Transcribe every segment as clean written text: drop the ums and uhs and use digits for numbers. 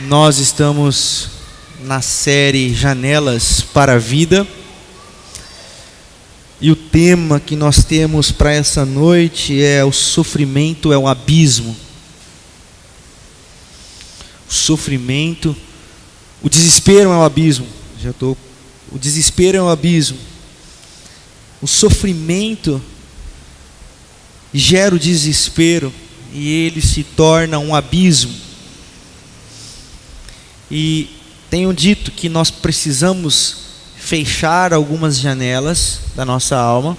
Nós estamos na série Janelas para a Vida, e o tema que nós temos para essa noite é: o sofrimento é um abismo. O sofrimento, o desespero é um abismo. O desespero é um abismo. O sofrimento gera o desespero e ele se torna um abismo. E tenho dito que nós precisamos fechar algumas janelas da nossa alma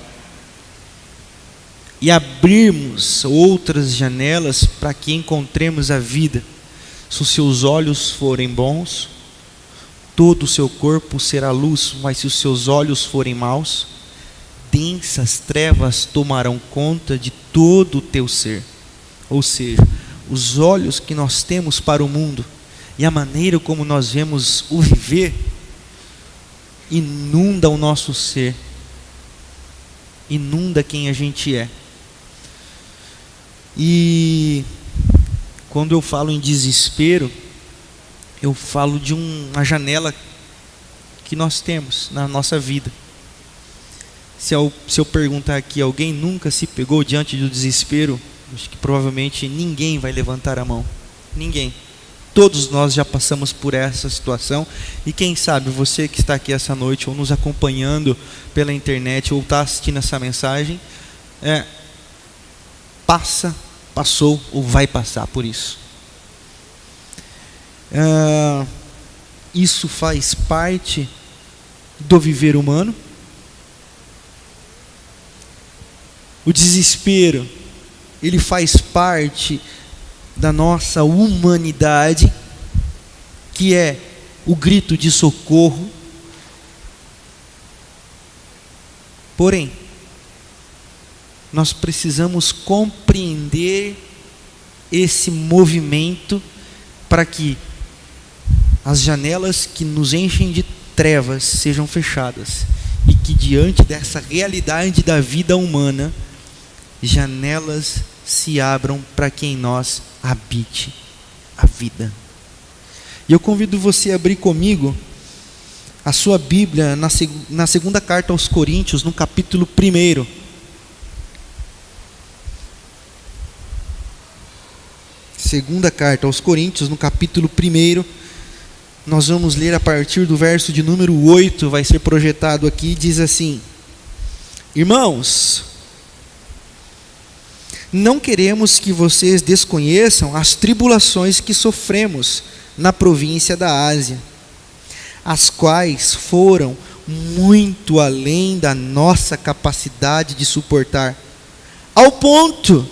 e abrirmos outras janelas para que encontremos a vida. Se os seus olhos forem bons, todo o seu corpo será luz, mas se os seus olhos forem maus, densas trevas tomarão conta de todo o teu ser. Ou seja, os olhos que nós temos para o mundo e a maneira como nós vemos o viver inunda o nosso ser, inunda quem a gente é. E quando eu falo em desespero, eu falo de uma janela que nós temos na nossa vida. Se eu perguntar aqui, alguém nunca se pegou diante do desespero? Acho que provavelmente ninguém vai levantar a mão. Ninguém. Todos nós já passamos por essa situação. E quem sabe você que está aqui essa noite, ou nos acompanhando pela internet, ou está assistindo essa mensagem, passou ou vai passar por isso. Isso faz parte do viver humano. O desespero, ele faz parte da nossa humanidade, que é o grito de socorro. Porém, nós precisamos compreender esse movimento para que as janelas que nos enchem de trevas sejam fechadas e que diante dessa realidade da vida humana, janelas se abram para que em nós habite a vida. E eu convido você a abrir comigo a sua Bíblia na segunda carta aos Coríntios, no capítulo 1. Segunda carta aos Coríntios, no capítulo 1. Nós vamos ler a partir do verso de número 8, vai ser projetado aqui, diz assim: Irmãos, não queremos que vocês desconheçam as tribulações que sofremos na província da Ásia, as quais foram muito além da nossa capacidade de suportar, ao ponto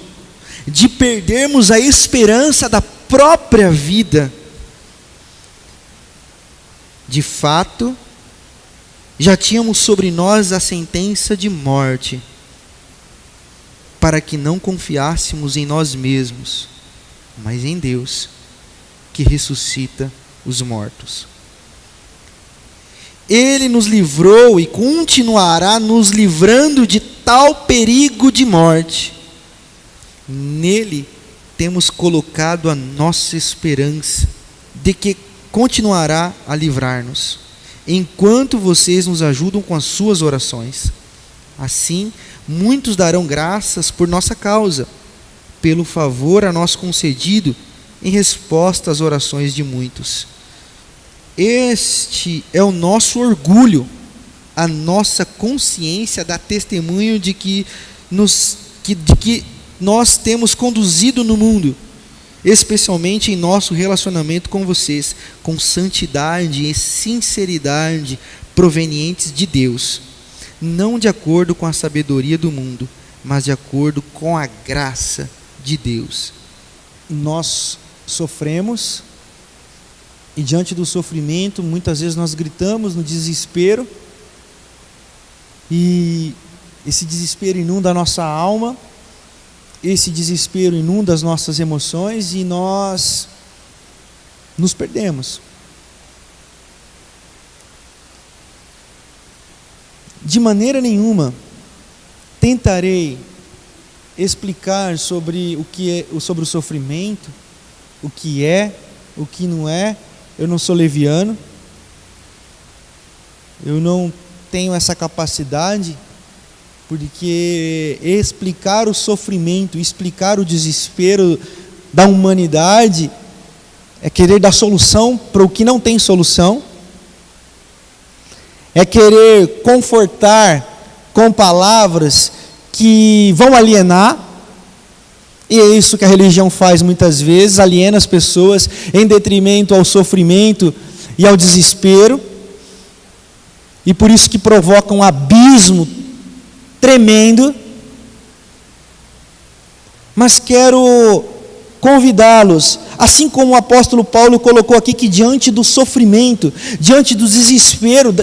de perdermos a esperança da própria vida. De fato, já tínhamos sobre nós a sentença de morte, para que não confiássemos em nós mesmos, mas em Deus, que ressuscita os mortos. Ele nos livrou e continuará nos livrando de tal perigo de morte. Nele temos colocado a nossa esperança de que continuará a livrar-nos, enquanto vocês nos ajudam com as suas orações. Assim, muitos darão graças por nossa causa, pelo favor a nós concedido em resposta às orações de muitos. Este é o nosso orgulho, a nossa consciência dá testemunho de que nós temos conduzido no mundo, especialmente em nosso relacionamento com vocês, com santidade e sinceridade provenientes de Deus, não de acordo com a sabedoria do mundo, mas de acordo com a graça de Deus. Nós sofremos, e diante do sofrimento, muitas vezes nós gritamos no desespero, e esse desespero inunda a nossa alma, esse desespero inunda as nossas emoções, e nós nos perdemos. De maneira nenhuma tentarei explicar sobre o sofrimento, o que é o que não é. Eu não sou leviano. Eu não tenho essa capacidade, porque explicar o sofrimento, explicar o desespero da humanidade é querer dar solução para o que não tem solução, é querer confortar com palavras que vão alienar, e é isso que a religião faz muitas vezes, aliena as pessoas em detrimento ao sofrimento e ao desespero, e por isso que provoca um abismo tremendo. Mas quero convidá-los, assim como o apóstolo Paulo colocou aqui, que diante do sofrimento, diante do desespero,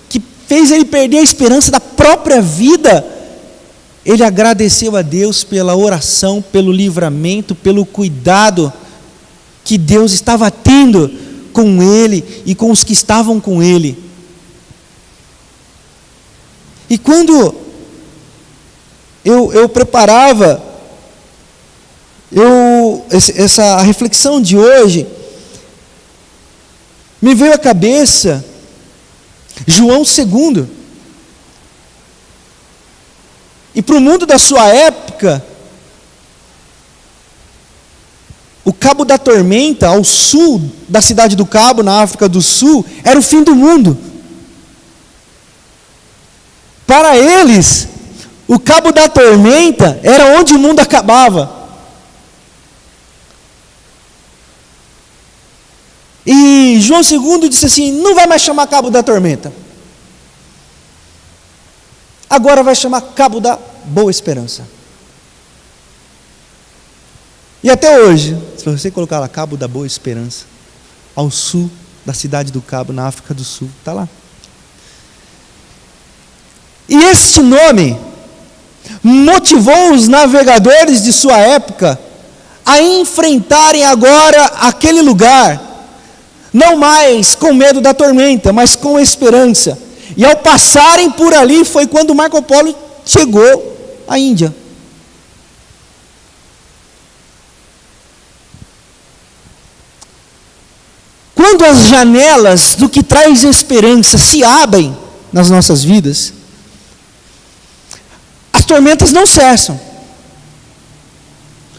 que fez ele perder a esperança da própria vida, ele agradeceu a Deus pela oração, pelo livramento, pelo cuidado que Deus estava tendo com ele e com os que estavam com ele. E quando eu preparava essa reflexão de hoje, me veio à cabeça João 2. E para o mundo da sua época, o Cabo da Tormenta, ao sul da cidade do Cabo, na África do Sul, era o fim do mundo. Para eles, o Cabo da Tormenta era onde o mundo acabava. E João 2 disse assim: não vai mais chamar Cabo da Tormenta, agora vai chamar Cabo da Boa Esperança. E até hoje, se você colocar lá Cabo da Boa Esperança, ao sul da cidade do Cabo, na África do Sul, está lá. E este nome motivou os navegadores de sua época a enfrentarem agora aquele lugar, não mais com medo da tormenta, mas com esperança. E ao passarem por ali, foi quando Marco Polo chegou à Índia. Quando as janelas do que traz esperança se abrem nas nossas vidas, as tormentas não cessam,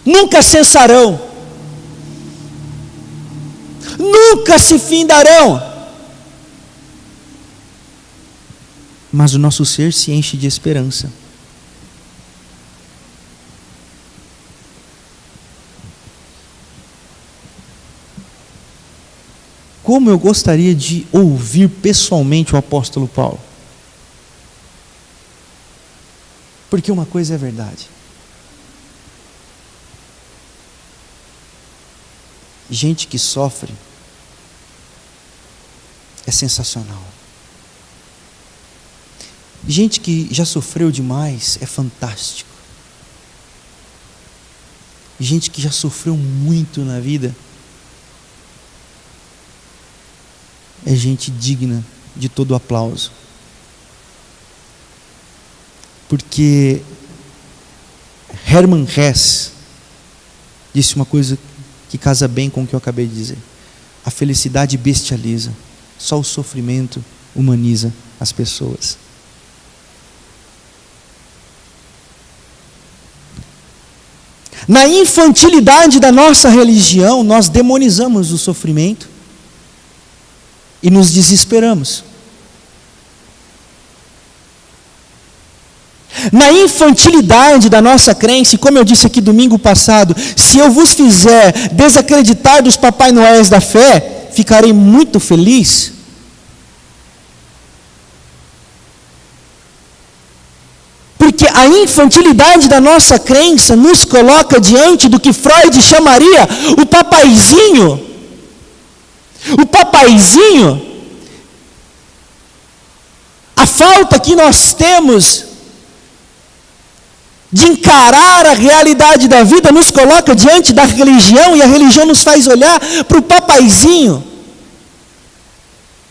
nunca cessarão, nunca se findarão, mas o nosso ser se enche de esperança. Como eu gostaria de ouvir pessoalmente o apóstolo Paulo. Porque uma coisa é verdade. Gente que sofre é sensacional. Gente que já sofreu demais é fantástico. Gente que já sofreu muito na vida é gente digna de todo aplauso. Porque Hermann Hesse disse uma coisa que casa bem com o que eu acabei de dizer: a felicidade bestializa, só o sofrimento humaniza as pessoas. Na infantilidade da nossa religião, nós demonizamos o sofrimento e nos desesperamos. Na infantilidade da nossa crença, e como eu disse aqui domingo passado, se eu vos fizer desacreditar dos Papai Noéis da fé, ficarei muito feliz. Porque a infantilidade da nossa crença nos coloca diante do que Freud chamaria o papaizinho. O papaizinho, a falta que nós temos de encarar a realidade da vida nos coloca diante da religião, e a religião nos faz olhar para o papaizinho.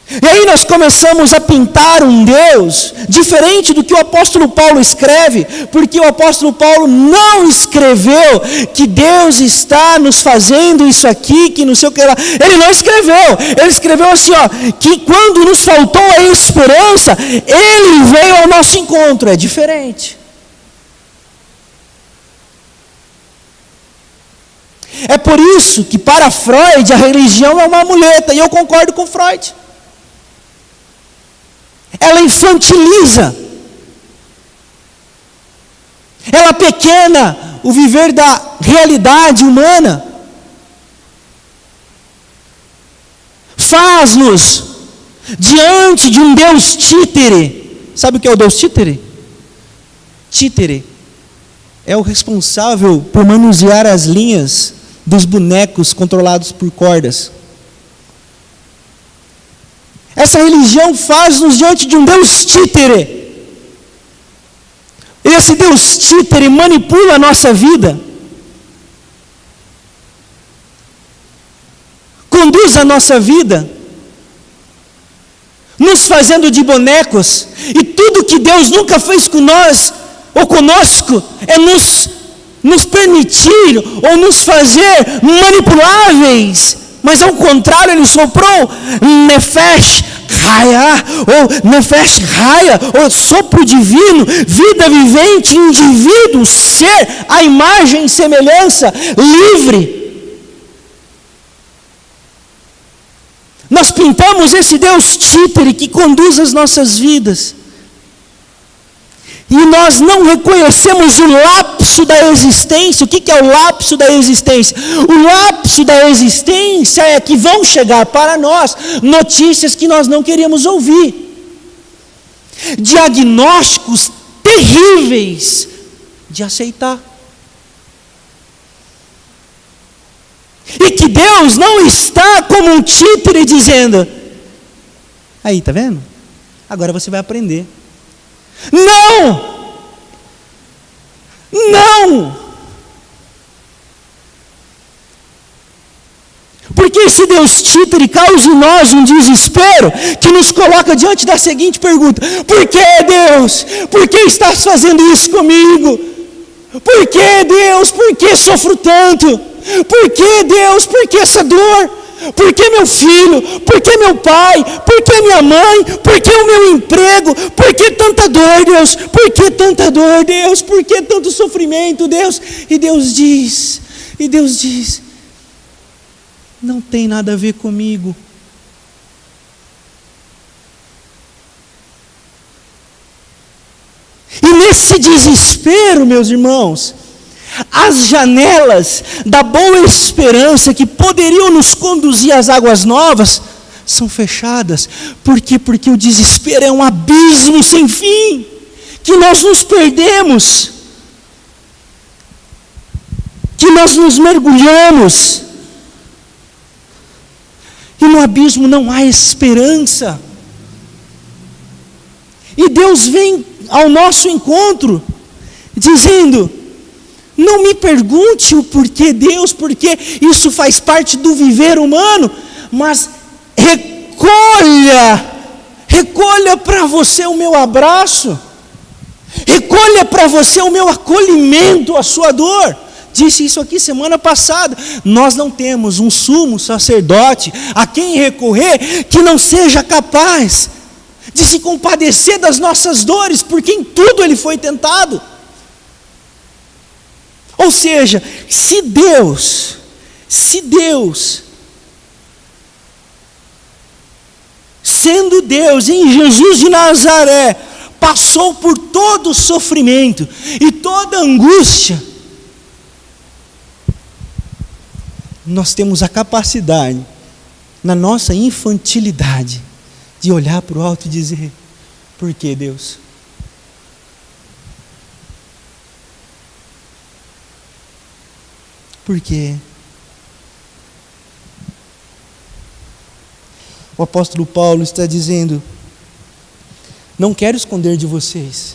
E aí nós começamos a pintar um Deus diferente do que o apóstolo Paulo escreve, porque o apóstolo Paulo não escreveu que Deus está nos fazendo isso aqui, que não sei o que lá. Ele não escreveu. Ele escreveu assim, que quando nos faltou a esperança, Ele veio ao nosso encontro. É diferente. É por isso que para Freud a religião é uma muleta, e eu concordo com Freud. Ela infantiliza, ela pequena o viver da realidade humana, faz-nos diante de um Deus títere. Sabe o que é o Deus títere? Títere é o responsável por manusear as linhas dos bonecos controlados por cordas. Essa religião faz-nos diante de um Deus títere. Esse Deus títere manipula a nossa vida, conduz a nossa vida, nos fazendo de bonecos, e tudo que Deus nunca fez com nós, ou conosco, é nos permitir, ou nos fazer manipuláveis. Mas ao contrário, Ele soprou Nefesh Haya, ou Nefesh Haya, ou sopro divino, vida vivente, indivíduo, ser, a imagem e semelhança, livre. Nós pintamos esse Deus títere que conduz as nossas vidas, e nós não reconhecemos o lapso da existência. O que é o lapso da existência? O lapso da existência é que vão chegar para nós notícias que nós não queríamos ouvir, diagnósticos terríveis de aceitar, e que Deus não está como um títere dizendo: aí, tá vendo? Agora você vai aprender. Não! Não! Porque esse Deus títere causa em nós um desespero que nos coloca diante da seguinte pergunta: por que, Deus? Por que estás fazendo isso comigo? Por que, Deus? Por que sofro tanto? Por que, Deus? Por que essa dor? Por que meu filho? Por que meu pai? Por que minha mãe? Por que o meu emprego? Por que tanta dor, Deus? Por que tanta dor, Deus? Por que tanto sofrimento, Deus? E Deus diz, não tem nada a ver comigo. E nesse desespero, meus irmãos, as janelas da boa esperança que poderiam nos conduzir às águas novas são fechadas. Por quê? Porque o desespero é um abismo sem fim, que nós nos perdemos, que nós nos mergulhamos, e no abismo não há esperança. E Deus vem ao nosso encontro dizendo: não me pergunte o porquê, Deus, porque isso faz parte do viver humano, mas recolha para você o meu abraço, recolha para você o meu acolhimento, a sua dor. Disse isso aqui semana passada. Nós não temos um sumo sacerdote a quem recorrer que não seja capaz de se compadecer das nossas dores, porque em tudo Ele foi tentado. Ou seja, se Deus, sendo Deus em Jesus de Nazaré, passou por todo o sofrimento e toda a angústia, nós temos a capacidade, na nossa infantilidade, de olhar para o alto e dizer: por que, Deus? Por quê? O apóstolo Paulo está dizendo: não quero esconder de vocês.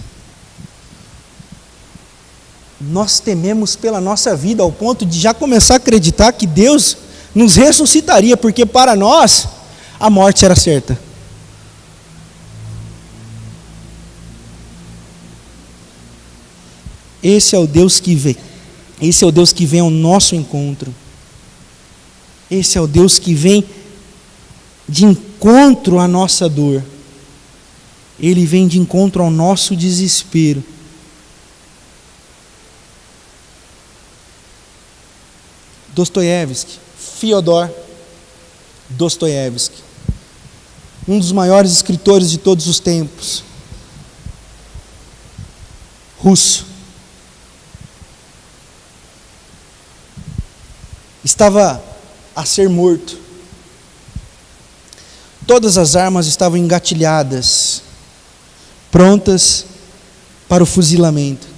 Nós tememos pela nossa vida ao ponto de já começar a acreditar que Deus nos ressuscitaria, porque para nós a morte era certa. Esse é o Deus que vem. Esse é o Deus que vem ao nosso encontro. Esse é o Deus que vem de encontro à nossa dor. Ele vem de encontro ao nosso desespero. Dostoiévski, Fyodor Dostoiévski, um dos maiores escritores de todos os tempos, russo, estava a ser morto. Todas as armas estavam engatilhadas, prontas para o fuzilamento.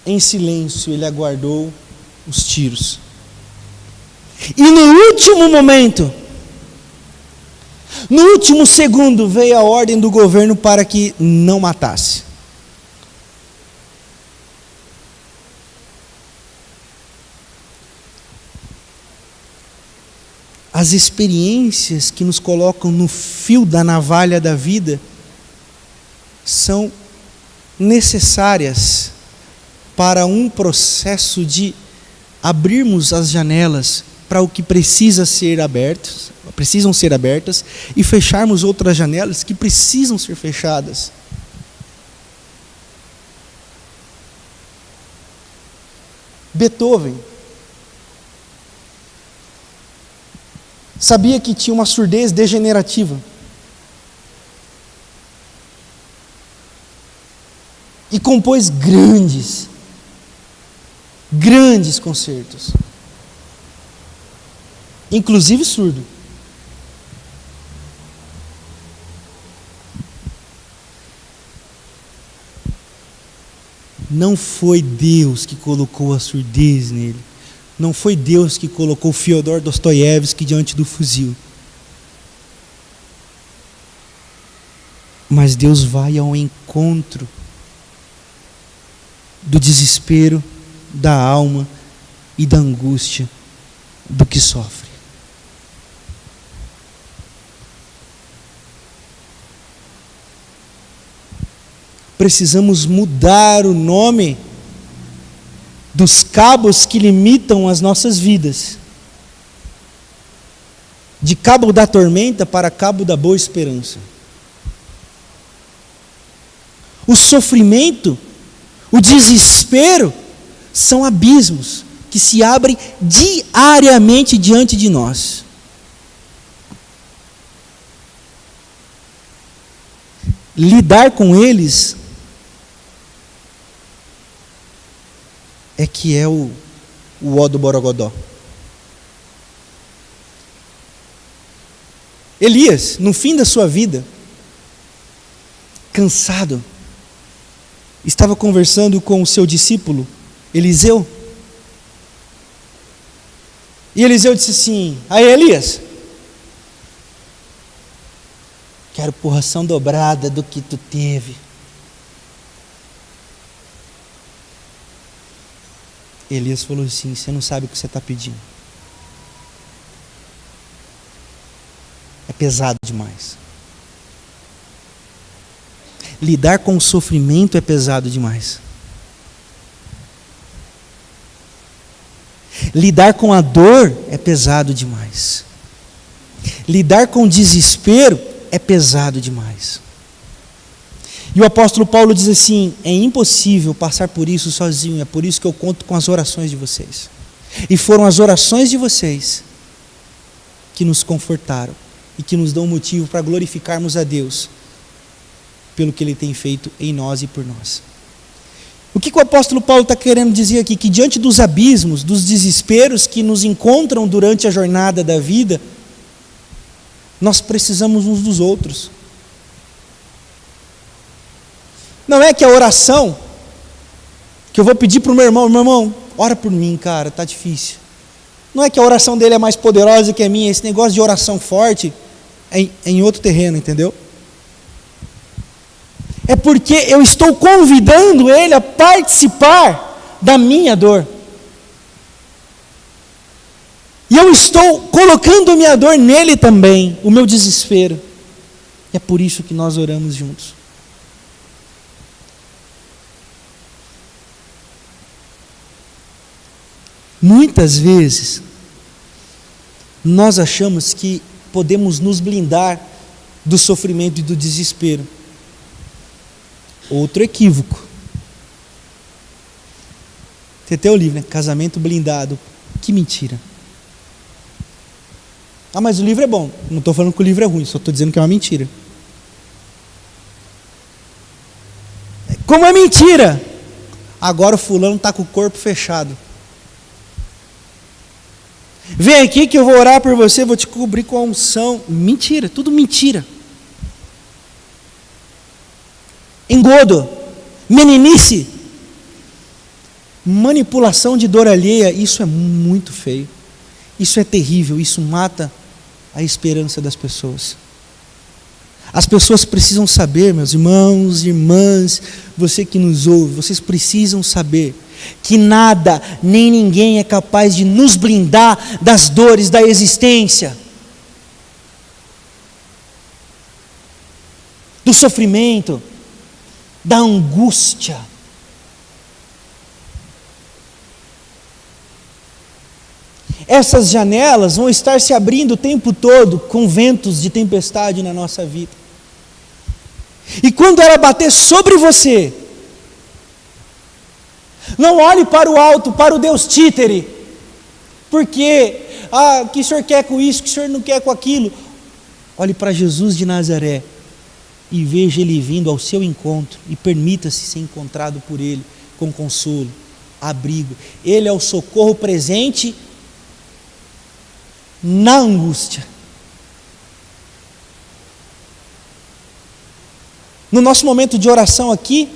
Em silêncio ele aguardou os tiros. E no último momento, no último segundo, veio a ordem do governo para que não matasse. As experiências que nos colocam no fio da navalha da vida são necessárias para um processo de abrirmos as janelas para o que precisam ser abertas e fecharmos outras janelas que precisam ser fechadas. Beethoven sabia que tinha uma surdez degenerativa. E compôs grandes concertos. Inclusive surdo. Não foi Deus que colocou a surdez nele. Não foi Deus que colocou Fyodor Dostoiévski diante do fuzil. Mas Deus vai ao encontro do desespero, da alma e da angústia do que sofre. Precisamos mudar o nome dos cabos que limitam as nossas vidas. De cabo da tormenta para cabo da boa esperança. O sofrimento, o desespero, são abismos que se abrem diariamente diante de nós. Lidar com eles é que é o ó do Borogodó. Elias, no fim da sua vida, cansado, estava conversando com o seu discípulo, Eliseu. E Eliseu disse assim: aí Elias, quero porração dobrada do que tu teve. Elias falou assim: você não sabe o que você está pedindo. É pesado demais. Lidar com o sofrimento é pesado demais. Lidar com a dor é pesado demais. Lidar com o desespero é pesado demais. E o apóstolo Paulo diz assim: é impossível passar por isso sozinho, é por isso que eu conto com as orações de vocês. E foram as orações de vocês que nos confortaram e que nos dão motivo para glorificarmos a Deus pelo que Ele tem feito em nós e por nós. O que o apóstolo Paulo está querendo dizer aqui? Que diante dos abismos, dos desesperos que nos encontram durante a jornada da vida, nós precisamos uns dos outros. Não é que a oração que eu vou pedir para o meu irmão, ora por mim, cara, está difícil. Não é que a oração dele é mais poderosa que a minha. Esse negócio de oração forte é em outro terreno, entendeu? É porque eu estou convidando ele a participar da minha dor. E eu estou colocando a minha dor nele também, o meu desespero. É por isso que nós oramos juntos. Muitas vezes, nós achamos que podemos nos blindar do sofrimento e do desespero. Outro equívoco. Tem até o livro, né? Casamento blindado. Que mentira. Ah, mas o livro é bom. Não estou falando que o livro é ruim, só estou dizendo que é uma mentira. Como é mentira? Agora o fulano está com o corpo fechado. Vem aqui que eu vou orar por você, vou te cobrir com a unção. Mentira, tudo mentira. Engodo, meninice, manipulação de dor alheia, isso é muito feio. Isso é terrível, isso mata a esperança das pessoas. As pessoas precisam saber, meus irmãos, irmãs, você que nos ouve, vocês precisam saber que nada, nem ninguém é capaz de nos blindar das dores da existência, do sofrimento, da angústia. Essas janelas vão estar se abrindo o tempo todo com ventos de tempestade na nossa vida. E quando ela bater sobre você, não olhe para o alto, para o Deus títere, porque, o que o senhor quer com isso, o que o senhor não quer com aquilo. Olhe para Jesus de Nazaré e veja Ele vindo ao seu encontro e permita-se ser encontrado por Ele com consolo, abrigo. Ele é o socorro presente na angústia. No nosso momento de oração aqui,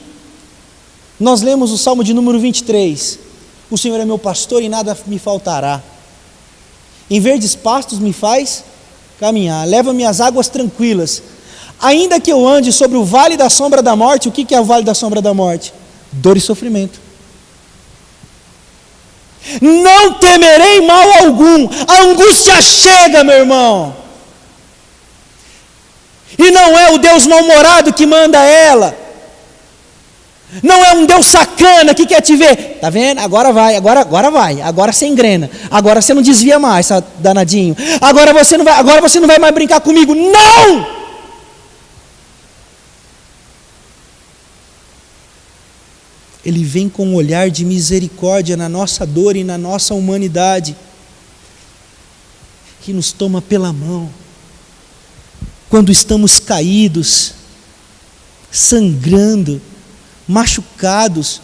nós lemos o Salmo de número 23. O Senhor é meu pastor e nada me faltará. Em verdes pastos me faz caminhar, leva-me às águas tranquilas. Ainda que eu ande sobre o vale da sombra da morte, o que é o vale da sombra da morte? Dor e sofrimento. Não temerei mal algum. A angústia chega, meu irmão. E não é o Deus mal-humorado que manda ela. Não é um Deus sacana que quer te ver. Tá vendo? Agora vai. Agora você engrena. Agora você não desvia mais, danadinho. Agora você não vai mais brincar comigo. Não! Ele vem com um olhar de misericórdia na nossa dor e na nossa humanidade, que nos toma pela mão, quando estamos caídos, sangrando, machucados,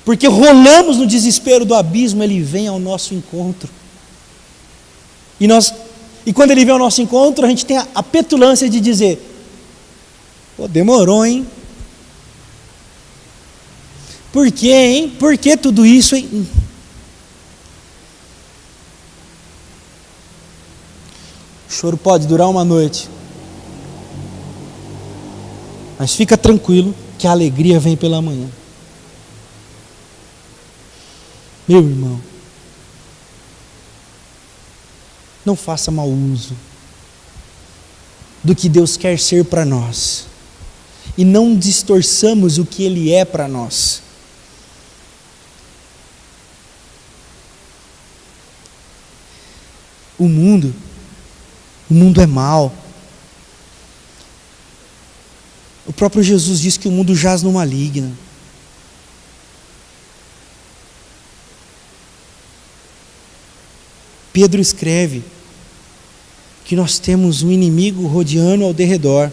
porque rolamos no desespero do abismo. Ele vem ao nosso encontro, e quando Ele vem ao nosso encontro, a gente tem a petulância de dizer: pô, demorou, hein? Por quê, hein? Por que tudo isso, hein? O choro pode durar uma noite, mas fica tranquilo que a alegria vem pela manhã. Meu irmão, não faça mau uso do que Deus quer ser para nós, e não distorçamos o que Ele é para nós. O mundo é mau. O próprio Jesus diz que o mundo jaz no maligno. Pedro escreve que nós temos um inimigo rodeando ao derredor.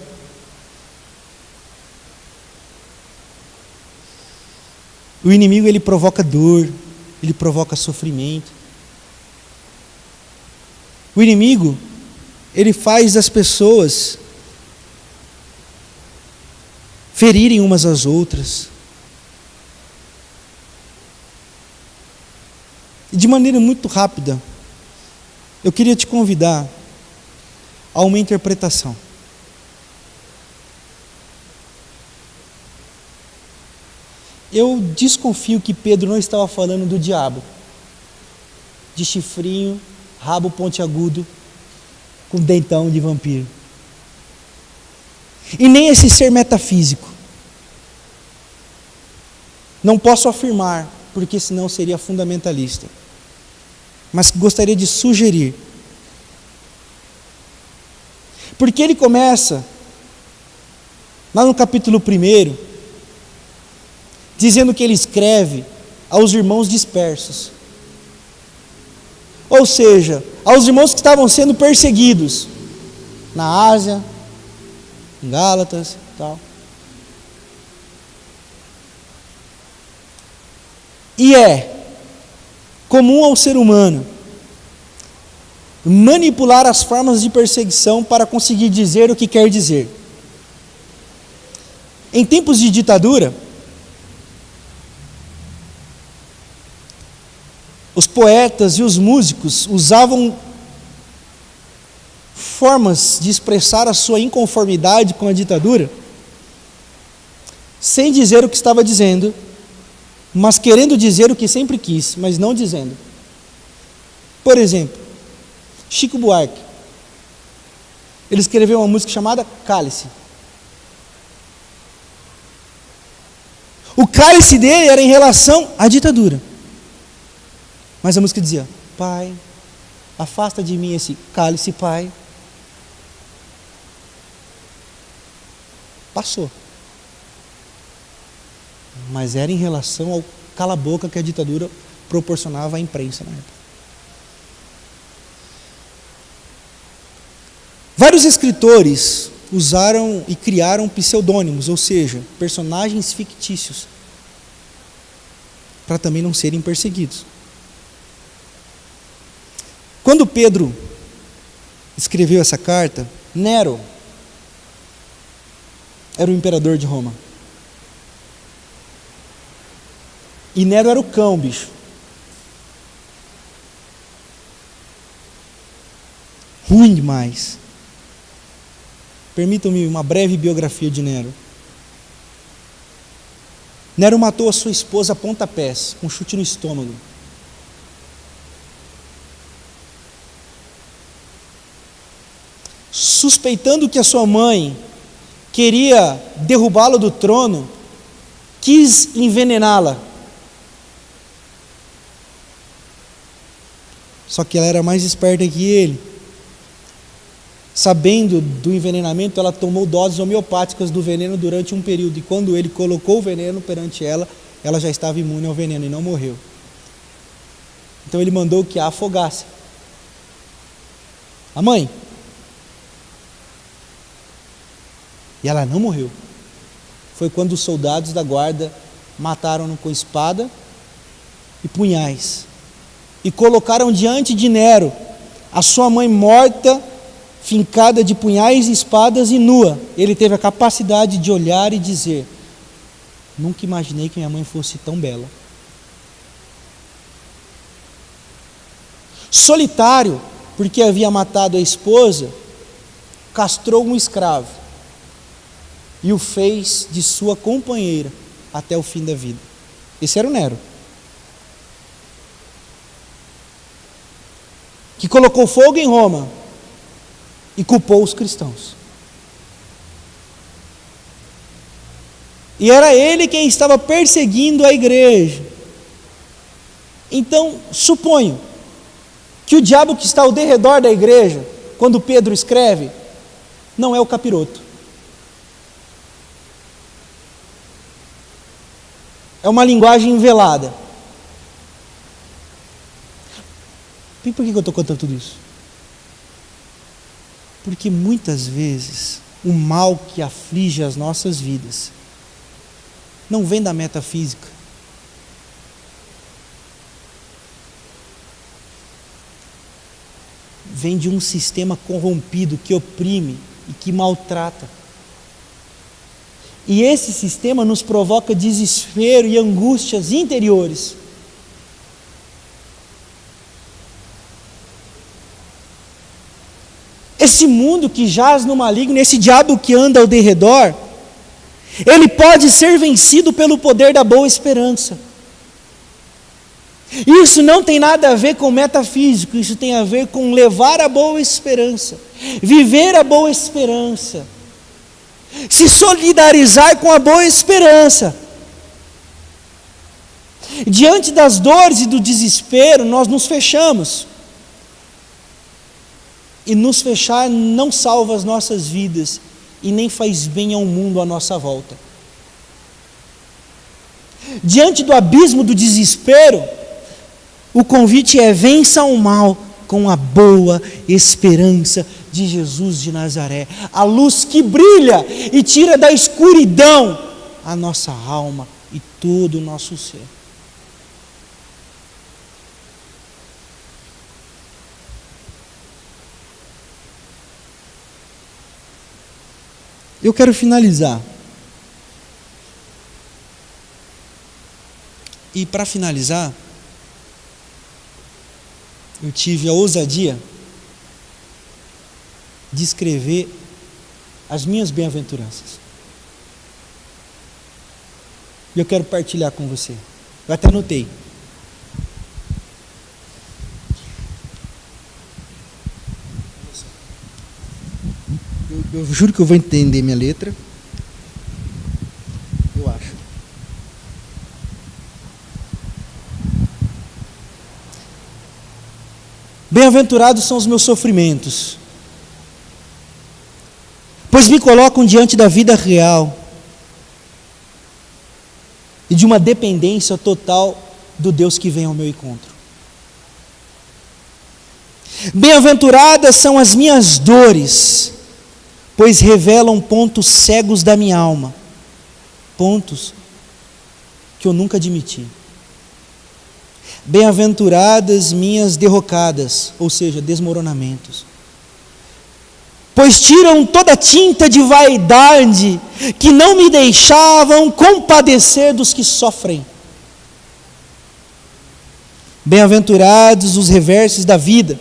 O inimigo, ele provoca dor, ele provoca sofrimento. O inimigo, ele faz as pessoas ferirem umas às outras. E de maneira muito rápida, eu queria te convidar a uma interpretação. Eu desconfio que Pedro não estava falando do diabo, de chifrinho, rabo pontiagudo, com dentão de vampiro. e nem esse ser metafísico. Não posso afirmar, porque senão seria fundamentalista. Mas gostaria de sugerir. Porque ele começa, lá no capítulo 1, dizendo que ele escreve aos irmãos dispersos. Ou seja, aos irmãos que estavam sendo perseguidos na Ásia, em Gálatas e tal. E é comum ao ser humano manipular as formas de perseguição para conseguir dizer o que quer dizer. Em tempos de ditadura, os poetas e os músicos usavam formas de expressar a sua inconformidade com a ditadura, sem dizer o que estava dizendo, mas querendo dizer o que sempre quis, mas não dizendo. Por exemplo, Chico Buarque, ele escreveu uma música chamada Cálice. O cálice dele era em relação à ditadura. Mas a música dizia: Pai, afasta de mim esse cálice, Pai. Passou. Mas era em relação ao cala-boca que a ditadura proporcionava à imprensa na época. Vários escritores usaram e criaram pseudônimos, ou seja, personagens fictícios, para também não serem perseguidos. Quando Pedro escreveu essa carta, Nero era o imperador de Roma. E Nero era o cão, bicho. Ruim demais. Permitam-me uma breve biografia de Nero. Nero matou a sua esposa a pontapés, com um chute no estômago. Suspeitando que a sua mãe queria derrubá-lo do trono, quis envenená-la. Só que ela era mais esperta que ele. Sabendo do envenenamento, ela tomou doses homeopáticas do veneno durante um período. E quando ele colocou o veneno perante ela, ela já estava imune ao veneno e não morreu. Então ele mandou que a afogasse. A mãe. E ela não morreu. Foi quando os soldados da guarda mataram-no com espada e punhais. E colocaram diante de Nero a sua mãe morta, fincada de punhais e espadas e nua. Ele teve a capacidade de olhar e dizer: nunca imaginei que minha mãe fosse tão bela. Solitário, porque havia matado a esposa, castrou um escravo e o fez de sua companheira até o fim da vida. Esse era o Nero, que colocou fogo em Roma e culpou os cristãos. E era ele quem estava perseguindo a igreja. Então, suponho que o diabo que está ao derredor da igreja, quando Pedro escreve, não é o capiroto. É uma linguagem velada. E por que eu estou contando tudo isso? Porque muitas vezes o mal que aflige as nossas vidas não vem da metafísica. Vem de um sistema corrompido que oprime e que maltrata. E esse sistema nos provoca desespero e angústias interiores. Esse mundo que jaz no maligno, esse diabo que anda ao derredor, ele pode ser vencido pelo poder da boa esperança. Isso não tem nada a ver com metafísico, isso tem a ver com levar a boa esperança, viver a boa esperança, se solidarizar com a boa esperança. Diante das dores e do desespero, nós nos fechamos. E nos fechar não salva as nossas vidas e nem faz bem ao mundo à nossa volta. Diante do abismo do desespero, o convite é: vença o mal com a boa esperança de Jesus de Nazaré, a luz que brilha e tira da escuridão a nossa alma e todo o nosso ser. Eu quero finalizar. E para finalizar, eu tive a ousadia de escrever as minhas bem-aventuranças. E eu quero partilhar com você. Eu até anotei. Eu juro que eu vou entender minha letra. Eu acho. Bem-aventurados são os meus sofrimentos, pois me colocam diante da vida real e de uma dependência total do Deus que vem ao meu encontro. Bem-aventuradas são as minhas dores, pois revelam pontos cegos da minha alma, pontos que eu nunca admiti. Bem-aventuradas minhas derrocadas, ou seja, desmoronamentos, pois tiram toda a tinta de vaidade que não me deixavam compadecer dos que sofrem. Bem-aventurados os reversos da vida,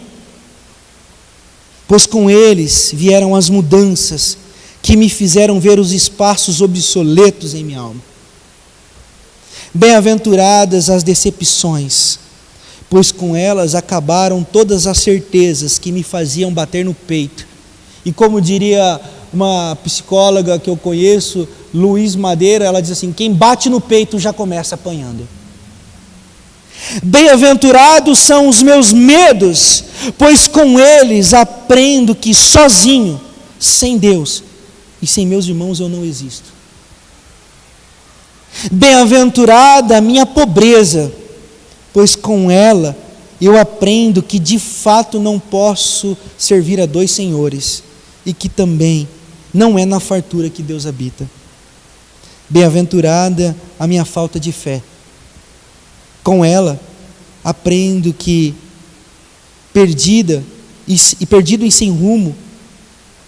pois com eles vieram as mudanças que me fizeram ver os espaços obsoletos em minha alma. Bem-aventuradas as decepções, pois com elas acabaram todas as certezas que me faziam bater no peito. E como diria uma psicóloga que eu conheço, Luiz Madeira, ela diz assim: quem bate no peito já começa apanhando. Bem-aventurados são os meus medos, pois com eles aprendo que sozinho, sem Deus e sem meus irmãos eu não existo. Bem-aventurada a minha pobreza, pois com ela eu aprendo que de fato não posso servir a dois senhores e que também não é na fartura que Deus habita. Bem-aventurada a minha falta de fé, com ela aprendo que perdido e sem rumo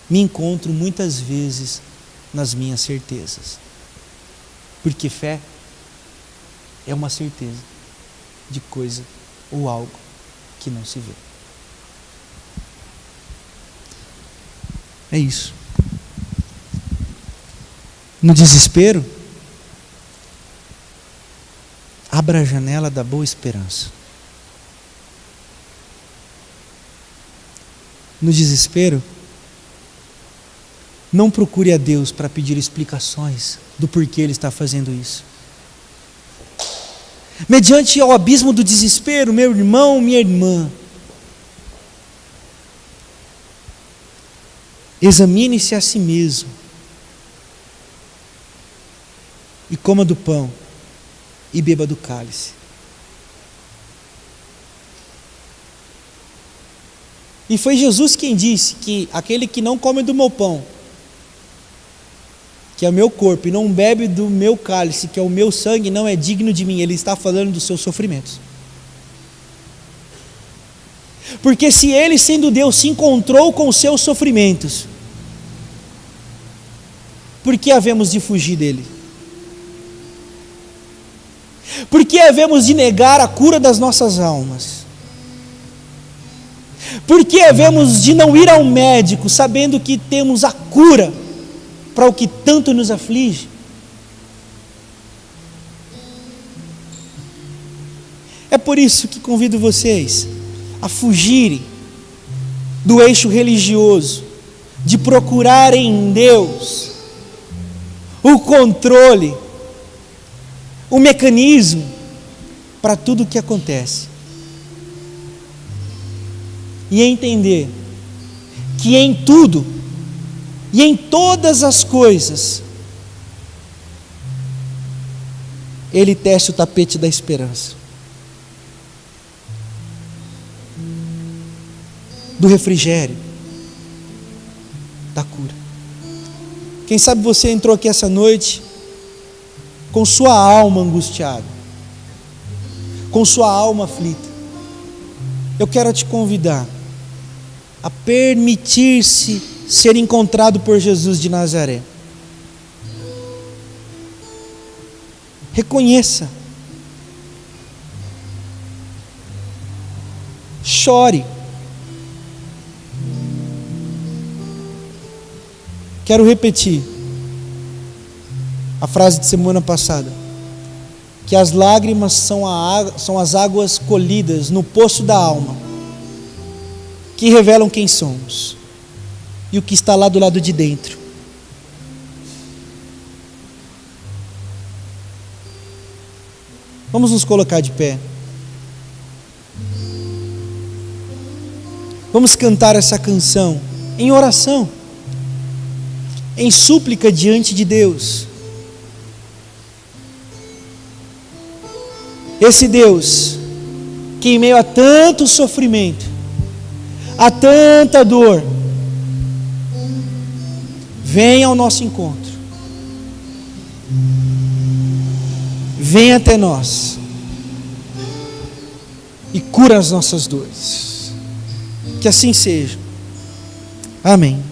me encontro muitas vezes nas minhas certezas. Porque fé é uma certeza de coisa ou algo que não se vê. É isso. No desespero, abra a janela da boa esperança. No desespero, não procure a Deus para pedir explicações do porquê Ele está fazendo isso. Mediante ao abismo do desespero, meu irmão, minha irmã, examine-se a si mesmo e coma do pão e beba do cálice. E foi Jesus quem disse que aquele que não come do meu pão, que é o meu corpo, e não bebe do meu cálice, que é o meu sangue, não é digno de mim. Ele está falando dos seus sofrimentos. Porque se ele, sendo Deus, se encontrou com os seus sofrimentos, por que havemos de fugir dele? Por que havemos de negar a cura das nossas almas? Por que havemos de não ir ao médico, sabendo que temos a cura para o que tanto nos aflige? É por isso que convido vocês a fugirem do eixo religioso, de procurarem em Deus o controle, o mecanismo para tudo o que acontece. E entender que em tudo e em todas as coisas Ele tece o tapete da esperança, do refrigério, da cura. Quem sabe você entrou aqui essa noite com sua alma angustiada, com sua alma aflita. Eu quero te convidar a permitir-se ser encontrado por Jesus de Nazaré. Reconheça, chore. Quero repetir a frase de semana passada, que as lágrimas são as águas colhidas no poço da alma, que revelam quem somos e o que está lá do lado de dentro. Vamos nos colocar de pé. Vamos cantar essa canção em oração, em súplica diante de Deus. Esse Deus que em meio a tanto sofrimento, a tanta dor, vem ao nosso encontro, vem até nós e cura as nossas dores. Que assim seja. Amém.